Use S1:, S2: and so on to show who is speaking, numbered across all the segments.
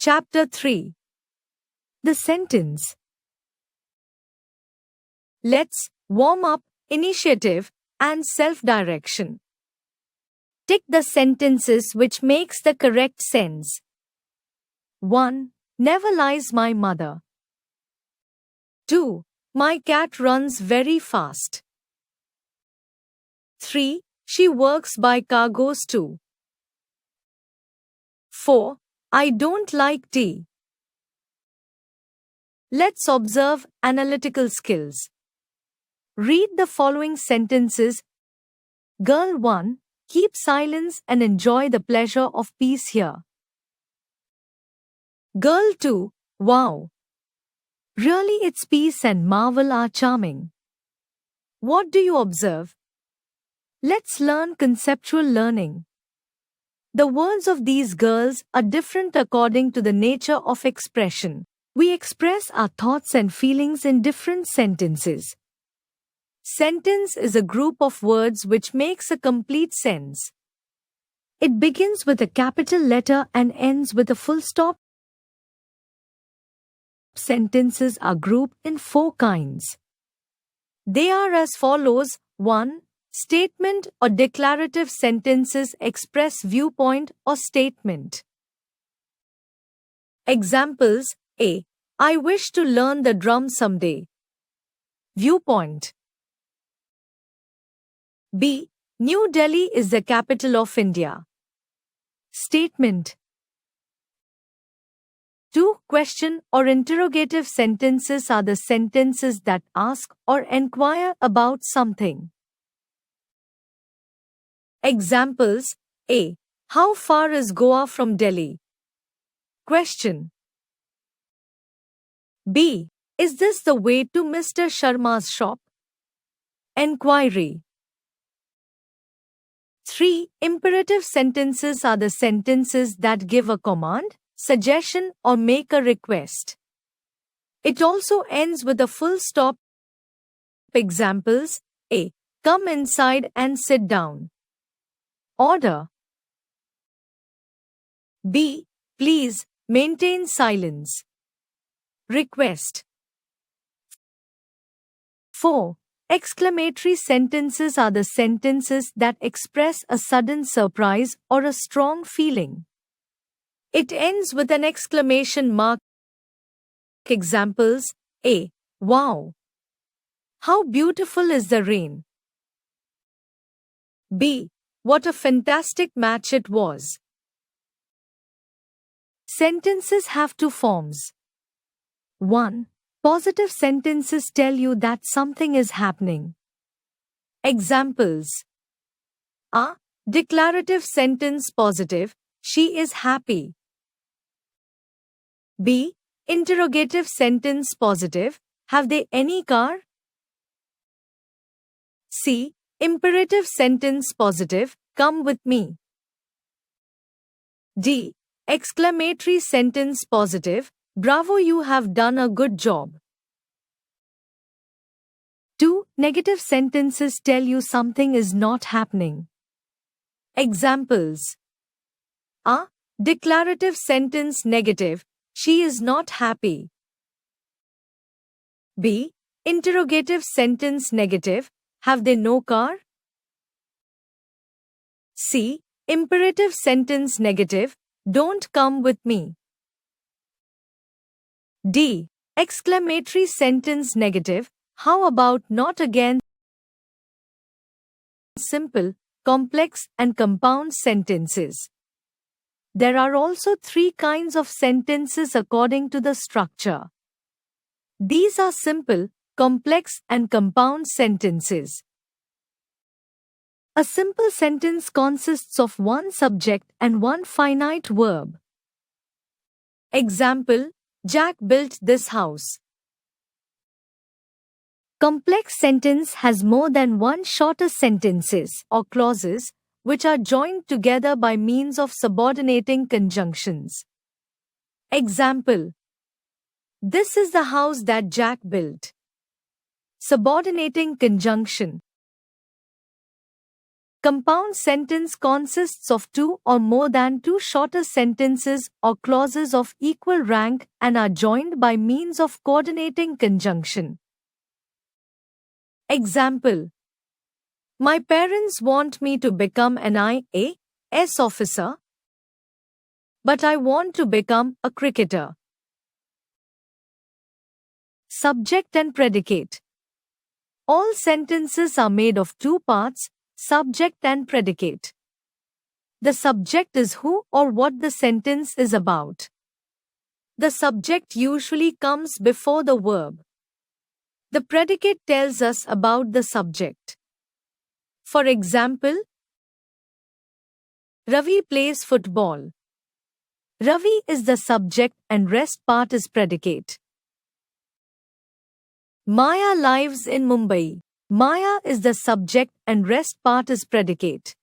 S1: Chapter 3. The sentence. Let's warm up, initiative, and self-direction. Tick the sentences which makes the correct sense. 1. Never lies my mother. 2. My cat runs very fast. 3. She works by cargoes too. 4. I don't like tea. Let's observe analytical skills. Read the following sentences. Girl 1, keep silence and enjoy the pleasure of peace here. Girl 2, wow. Really its peace and marvel are charming. What do you observe? Let's learn conceptual learning. The words of these girls are different according to the nature of expression. We express our thoughts and feelings in different sentences. Sentence is a group of words which makes a complete sense. It begins with a capital letter and ends with a full stop. Sentences are grouped in 4 kinds. They are as follows. 1. Statement or declarative sentences express viewpoint or statement. Examples. A. I wish to learn the drum someday. Viewpoint. B. New Delhi is the capital of India. Statement. 2. Question or interrogative sentences are the sentences that ask or enquire about something. Examples. A. How far is Goa from Delhi? Question. B. Is this the way to Mr. Sharma's shop? Enquiry. 3. Imperative sentences are the sentences that give a command, suggestion, or make a request. It also ends with a full stop. Examples. A. Come inside and sit down. Order. B. Please, maintain silence. Request. 4. Exclamatory sentences are the sentences that express a sudden surprise or a strong feeling. It ends with an exclamation mark. Examples. A. Wow! How beautiful is the rain! B. What a fantastic match it was! Sentences have 2 forms. 1. Positive sentences tell you that something is happening. Examples. A. Declarative sentence positive, she is happy. B. Interrogative sentence positive, have they any car? C. Imperative sentence positive, come with me. D. Exclamatory sentence positive, bravo, you have done a good job. 2. Negative sentences tell you something is not happening. Examples. A. Declarative sentence negative, she is not happy. B. Interrogative sentence negative, have they no car? C. Imperative sentence negative, don't come with me. D. Exclamatory sentence negative, how about not again? Simple, complex, and compound sentences. There are also 3 kinds of sentences according to the structure. These are simple, complex, and compound sentences. A simple sentence consists of 1 subject and 1 finite verb. Example, Jack built this house. Complex sentence has more than 1 shorter sentences or clauses which are joined together by means of subordinating conjunctions. Example, this is the house that Jack built. Subordinating conjunction. Compound sentence consists of two or more than two shorter sentences or clauses of equal rank and are joined by means of coordinating conjunction. Example: my parents want me to become an IAS officer, but I want to become a cricketer. Subject and predicate. All sentences are made of two parts, subject and predicate. The subject is who or what the sentence is about. The subject usually comes before the verb. The predicate tells us about the subject. For example, Ravi plays football. Ravi is the subject and rest part is predicate. Maya lives in Mumbai. Maya is the subject and rest part is predicate.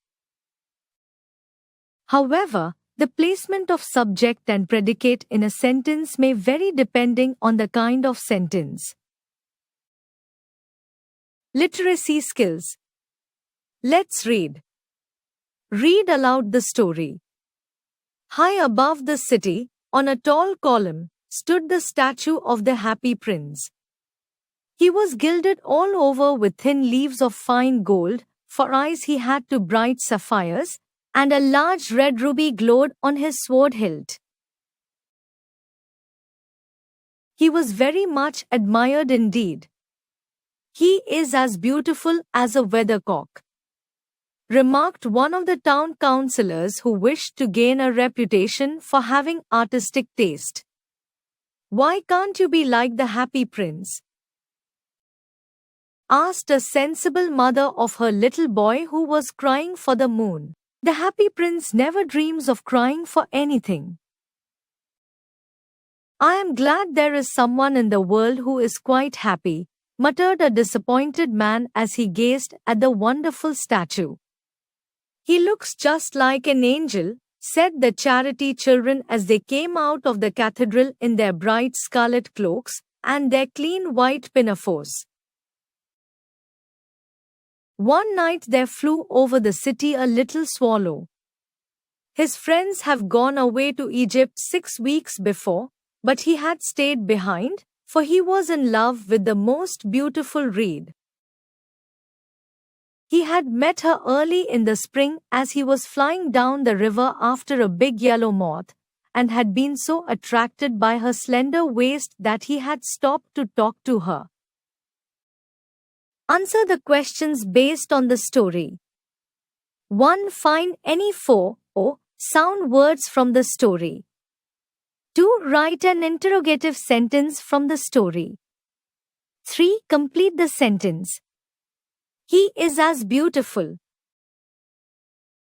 S1: However, the placement of subject and predicate in a sentence may vary depending on the kind of sentence. Literacy skills. Let's read. Read aloud the story. High above the city, on a tall column, stood the statue of the happy prince. He was gilded all over with thin leaves of fine gold, for eyes he had two bright sapphires, and a large red ruby glowed on his sword hilt. He was very much admired indeed. He is as beautiful as a weathercock, remarked one of the town councillors who wished to gain a reputation for having artistic taste. Why can't you be like the happy prince? Asked a sensible mother of her little boy who was crying for the moon. The happy prince never dreams of crying for anything. I am glad there is someone in the world who is quite happy, muttered a disappointed man as he gazed at the wonderful statue. He looks just like an angel, said the charity children as they came out of the cathedral in their bright scarlet cloaks and their clean white pinafores. One night there flew over the city a little swallow. His friends have gone away to Egypt 6 weeks before, but he had stayed behind, for he was in love with the most beautiful reed. He had met her early in the spring as he was flying down the river after a big yellow moth, and had been so attracted by her slender waist that he had stopped to talk to her. Answer the questions based on the story. 1. Find any 4 sound words from the story. 2. Write an interrogative sentence from the story. 3. Complete the sentence. He is as beautiful.